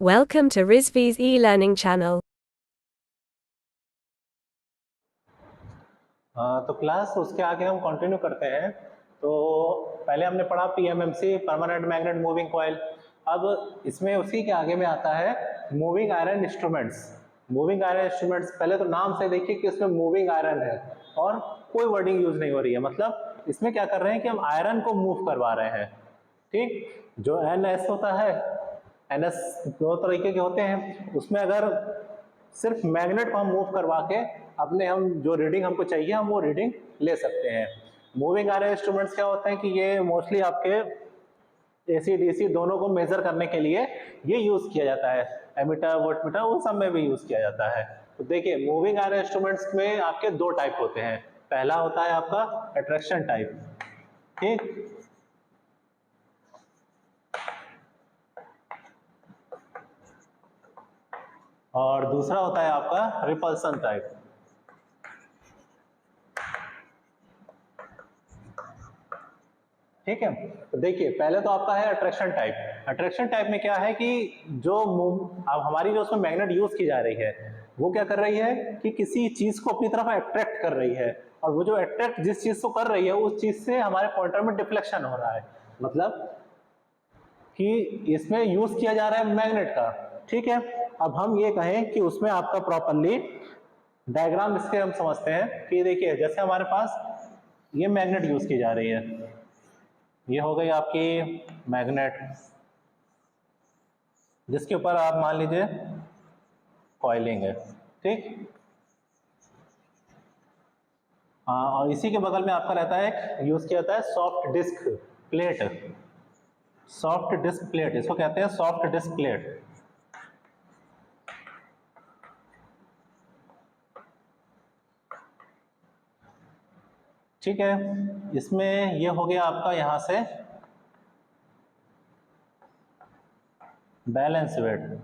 Welcome to Rizvi's e-learning channel. तो class उसके आगे हम कंटिन्यू करते हैं। तो पहले हमने पढ़ा PMMC, permanent magnet moving coil. अब इसमें उसी के आगे में आता है moving iron instruments. Moving iron instruments, पहले तो नाम से देखिए कि इसमें मूविंग आयरन है और कोई वर्डिंग यूज नहीं हो रही है, मतलब इसमें क्या कर रहे हैं कि हम आयरन को मूव करवा रहे हैं। ठीक, जो एनएस होता है, एनएस दो तरीके के होते हैं, उसमें अगर सिर्फ मैग्नेट को हम मूव करवा के अपने हम जो रीडिंग हमको चाहिए हम वो रीडिंग ले सकते हैं। मूविंग आयरन इंस्ट्रूमेंट्स क्या होते हैं कि ये मोस्टली आपके एसी डीसी दोनों को मेजर करने के लिए ये यूज किया जाता है। एमीटर, वोल्टमीटर, उन सब में भी यूज किया जाता है। तो देखिए मूविंग आयरन इंस्ट्रूमेंट्स में आपके दो टाइप होते हैं। पहला होता है आपका अट्रैक्शन टाइप, ठीक, और दूसरा होता है आपका रिपल्सन टाइप। ठीक है, तो देखिए पहले तो आपका है अट्रैक्शन टाइप। अट्रैक्शन टाइप में क्या है कि जो अब हमारी जो उसमें मैग्नेट यूज की जा रही है वो क्या कर रही है कि किसी चीज को अपनी तरफ अट्रैक्ट कर रही है, और वो जो अट्रैक्ट जिस चीज को कर रही है उस चीज से हमारे पॉइंटर में डिफ्लेक्शन हो रहा है, मतलब कि इसमें यूज किया जा रहा है मैग्नेट का। ठीक है, अब हम ये कहें कि उसमें आपका प्रॉपरली डायग्राम इसके हम समझते हैं कि देखिए जैसे हमारे पास ये मैग्नेट यूज की जा रही है, ये हो गई आपकी मैग्नेट जिसके ऊपर आप मान लीजिए कॉइलिंग है, ठीक। हाँ, और इसी के बगल में आपका रहता है, यूज किया जाता है soft disc plate. Soft disc plate, इसको कहते हैं सॉफ्ट डिस्क प्लेट। ठीक है, इसमें ये हो गया आपका यहां से बैलेंस वेट।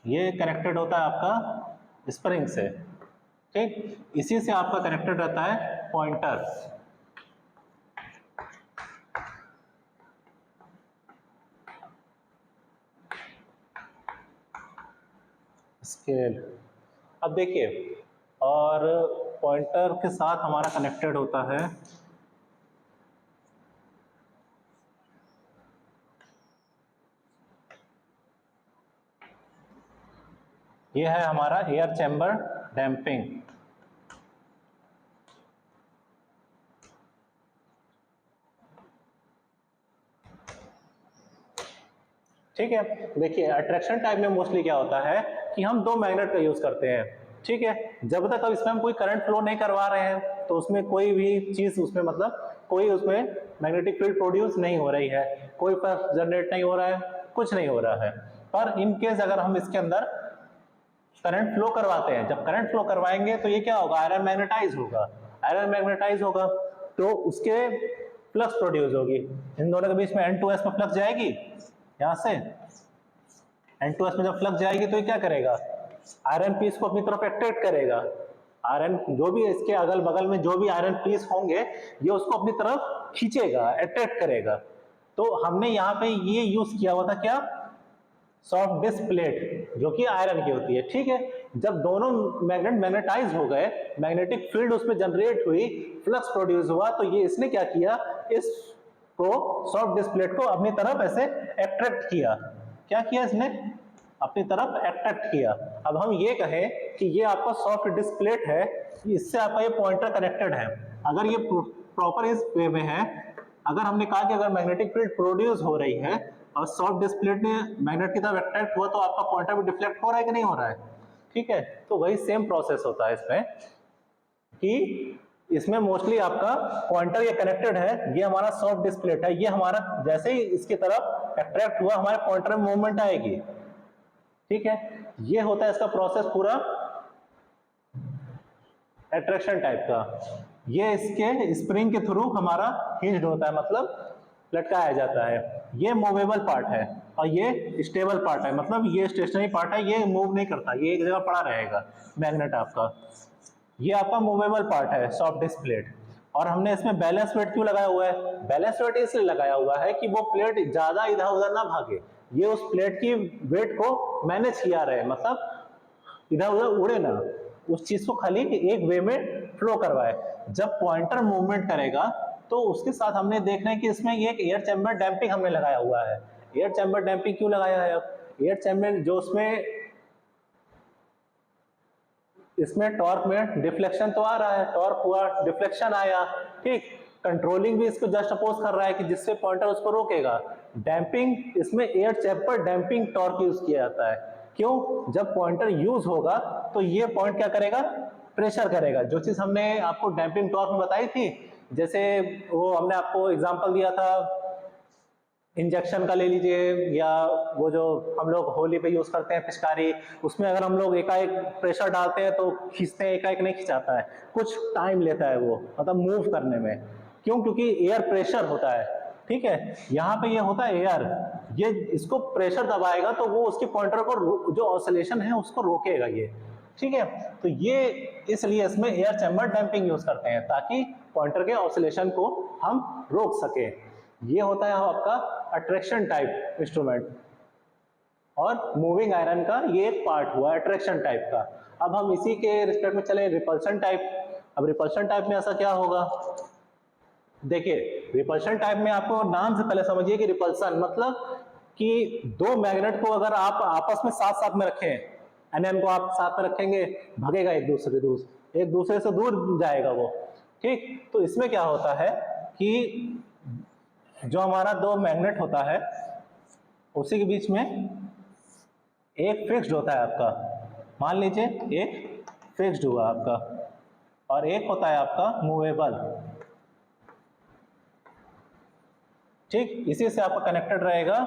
ये कनेक्टेड होता है आपका स्प्रिंग से, ठीक। इसी से आपका कनेक्टेड रहता है पॉइंटर। स्केल, अब देखिए, और पॉइंटर के साथ हमारा कनेक्टेड होता है ये है हमारा एयर चैम्बर डैम्पिंग। ठीक है, देखिए अट्रैक्शन टाइप में मोस्टली क्या होता है कि हम दो मैग्नेट का यूज करते हैं। ठीक है, जब तक अब इसमें हम कोई करंट फ्लो नहीं करवा रहे हैं तो उसमें कोई भी चीज उसमें मतलब कोई उसमें मैग्नेटिक फील्ड प्रोड्यूस नहीं हो रही है, कोई पल्स जनरेट नहीं हो रहा है, कुछ नहीं हो रहा है। पर इन केस अगर हम इसके अंदर करंट फ्लो करवाते हैं, जब करंट फ्लो करवाएंगे तो ये क्या होगा, आयरन मैग्नेटाइज होगा। आयरन मैग्नेटाइज होगा तो उसके फ्लक्स प्रोड्यूस होगी, इन दोनों के बीच में N2S में फ्लक्स जाएगी। यहां से N2S में जब फ्लक्स जाएगी तो ये क्या करेगा, आयरन पीस को अपनी तरफ अट्रैक्ट करेगा। आयरन जो भी इसके अगल बगल में जो भी आयरन पीस होंगे ये उसको अपनी तरफ खींचेगा, अट्रैक्ट करेगा। तो हमने यहाँ पे ये यूज किया हुआ था क्या, सॉफ्ट डिस्क प्लेट, जो कि आयरन की होती है। ठीक है, जब दोनों मैग्नेट मैग्नेटाइज हो गए, मैग्नेटिक फील्ड उसमें जनरेट हुई, फ्लक्स प्रोड्यूस हुआ, तो ये इसने क्या किया, इसको सॉफ्ट डिस्क प्लेट को अपनी तरफ ऐसे अट्रैक्ट किया। क्या किया इसने, अपनी तरफ अट्रैक्ट किया। अब हम ये कहें कि ये आपका सॉफ्ट डिस्क प्लेट है, इससे आपका ये पॉइंटर कनेक्टेड है। अगर ये प्रॉपर इस वे में है, अगर हमने कहा कि अगर मैग्नेटिक फील्ड प्रोड्यूस हो रही है और सॉफ्ट डिस्क प्लेट में मैग्नेट की तरफ अट्रैक्ट हुआ तो आपका पॉइंटर भी डिफ्लेक्ट हो रहा है कि नहीं हो रहा है। ठीक है, तो वही सेम प्रोसेस होता है इसमें कि इसमें मोस्टली आपका पॉइंटर ये कनेक्टेड है, ये हमारा सॉफ्ट डिस्क प्लेट है, ये हमारा जैसे ही इसकी तरफ अट्रैक्ट हुआ हमारे पॉइंटर में मूवमेंट आएगी। ठीक है, ये होता है इसका प्रोसेस पूरा अट्रैक्शन टाइप का। ये इसके स्प्रिंग के थ्रू हमारा हिंज्ड होता है, मतलब लटकाया जाता है। ये मूवेबल पार्ट है और ये स्टेबल पार्ट है, मतलब ये स्टेशनरी पार्ट है, ये मूव नहीं करता, ये एक जगह पड़ा रहेगा मैग्नेट आपका। ये आपका मूवेबल पार्ट है सॉफ्ट डिस्क प्लेट। और हमने इसमें बैलेंस वेट क्यों लगाया हुआ है? बैलेंस वेट इसलिए लगाया हुआ है कि वो प्लेट ज्यादा इधर उधर ना भागे, ये उस प्लेट की वेट को मैनेज किया रहे, मतलब इधर उधर उड़े ना, उस चीज को खाली एक वे में फ्लो करवाए। जब पॉइंटर मूवमेंट करेगा तो उसके साथ हमने देखना है कि इसमें ये एक एयर चैम्बर डैम्पिंग हमने लगाया हुआ है। एयर चैम्बर डैम्पिंग क्यों लगाया है? अब एयर चैम्बर जो इसमें टॉर्क में डिफ्लेक्शन तो आ रहा है, टॉर्क हुआ, डिफ्लेक्शन आया, ठीक, कंट्रोलिंग भी इसको जस्ट अपोज कर रहा है कि जिससे पॉइंटर उसको रोकेगा। डैम्पिंग, इसमें air chamber damping torque use किया जाता है। क्यों? जब पॉइंटर यूज होगा तो ये पॉइंट क्या करेगा? प्रेशर करेगा। जो चीज हमने आपको डैम्पिंग टॉर्क में बताई थी, जैसे वो हमने आपको एग्जांपल दिया था इंजेक्शन का ले लीजिए, या वो जो हम लोग होली पे यूज करते हैं पिचकारी, उसमें अगर हम लोग एकाएक प्रेशर डालते हैं तो खींचते हैं, एकाएक नहीं खिंचाता है, कुछ टाइम लेता है वो, मतलब मूव करने में। क्यों? क्योंकि एयर प्रेशर होता है, ठीक है। यहाँ पे ये होता है एयर, ये इसको प्रेशर दबाएगा तो वो उसके पॉइंटर को जो ऑसिलेशन है उसको रोकेगा ये, ठीक है। तो ये इसलिए इसमें एयर चैम्बर डैम्पिंग यूज करते हैं ताकि पॉइंटर के ऑसिलेशन को हम रोक सके। ये होता है आपका अट्रैक्शन टाइप इंस्ट्रूमेंट, और मूविंग आयरन का ये एक पार्ट हुआ अट्रैक्शन टाइप का। अब हम इसी के रिस्पेक्ट में चले रिपल्शन टाइप। अब रिपल्शन टाइप में ऐसा क्या होगा? देखिए, रिपल्शन टाइप में आपको नाम से पहले समझिए कि रिपल्सन मतलब कि दो मैग्नेट को अगर आप आपस में साथ साथ में रखें, एनएम को आप साथ में रखेंगे, भगेगा एक दूसरे से दूर जाएगा वो, ठीक। तो इसमें क्या होता है कि जो हमारा दो मैग्नेट होता है उसी के बीच में एक फिक्स्ड होता है आपका, मान लीजिए एक फिक्स्ड हुआ आपका, और एक होता है आपका मूवेबल, ठीक। इसी से आपका कनेक्टेड रहेगा,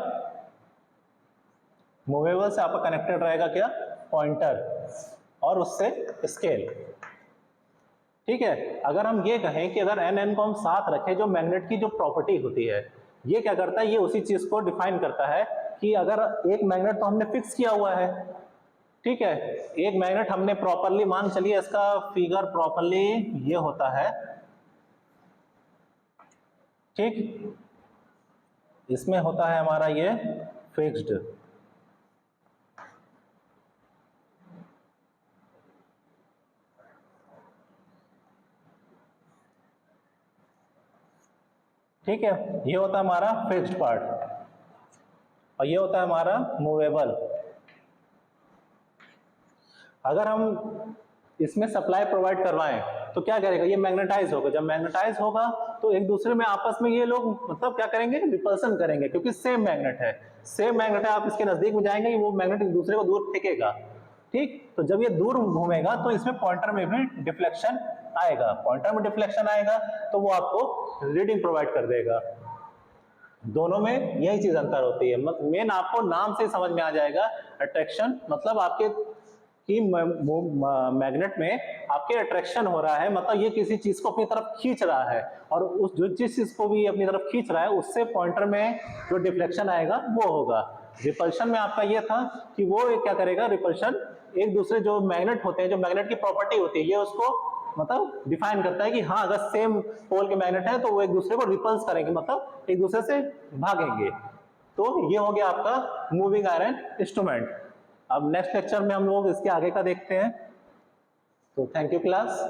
मूवेबल से आपका कनेक्टेड रहेगा क्या? पॉइंटर, और उससे स्केल, ठीक है। अगर हम ये कहें कि अगर एन को हम साथ रखें, जो मैग्नेट की जो प्रॉपर्टी होती है, ये क्या करता है? ये उसी चीज को डिफाइन करता है कि अगर एक मैग्नेट तो हमने फिक्स किया हुआ है, ठीक है, एक मैग्नेट हमने प्रॉपरली, मान चलिए इसका फिगर प्रॉपरली ये होता है, ठीक, इसमें होता है हमारा ये फिक्स्ड, ठीक है, ये होता है हमारा फिक्स्ड पार्ट, और ये होता है हमारा मूवेबल। अगर हम इसमें सप्लाई प्रोवाइड करवाएं तो क्या करेगा? ये मैग्नेटाइज होगा। जब मैग्नेटाइज होगा तो एक दूसरे में आपस में ये लोग मतलब क्या करेंगे? रिपल्सन करेंगे, क्योंकि सेम मैग्नेट है, सेम मैग्नेट है। आप इसके नजदीक में जाएंगे, वो मैग्नेट एक दूसरे को दूर फेंकेगा, ठीक। तो जब ये दूर घूमेगा तो इसमें पॉइंटर में भी डिफ्लेक्शन आएगा, पॉइंटर में डिफ्लेक्शन आएगा तो वो आपको रीडिंग प्रोवाइड कर देगा। दोनों में यही चीज अंतर होती है। मेन आपको नाम से समझ में आ जाएगा, अट्रैक्शन मतलब आपके कि मैग्नेट में आपके अट्रैक्शन हो रहा है, मतलब ये किसी चीज को अपनी तरफ खींच रहा है, और उस जिस चीज को भी अपनी तरफ खींच रहा है उससे पॉइंटर में जो डिफ्लेक्शन आएगा वो होगा। रिपल्शन में आपका ये था कि वो क्या करेगा? रिपल्शन एक दूसरे जो मैग्नेट होते हैं, जो मैग्नेट की प्रॉपर्टी होती है, ये उसको मतलब डिफाइन करता है कि हाँ, अगर सेम पोल के मैग्नेट है तो वो एक दूसरे को रिपल्स करेंगे, मतलब एक दूसरे से भागेंगे। तो ये हो गया आपका मूविंग आयरन इंस्ट्रूमेंट। अब नेक्स्ट लेक्चर में हम लोग इसके आगे का देखते हैं। तो थैंक यू क्लास।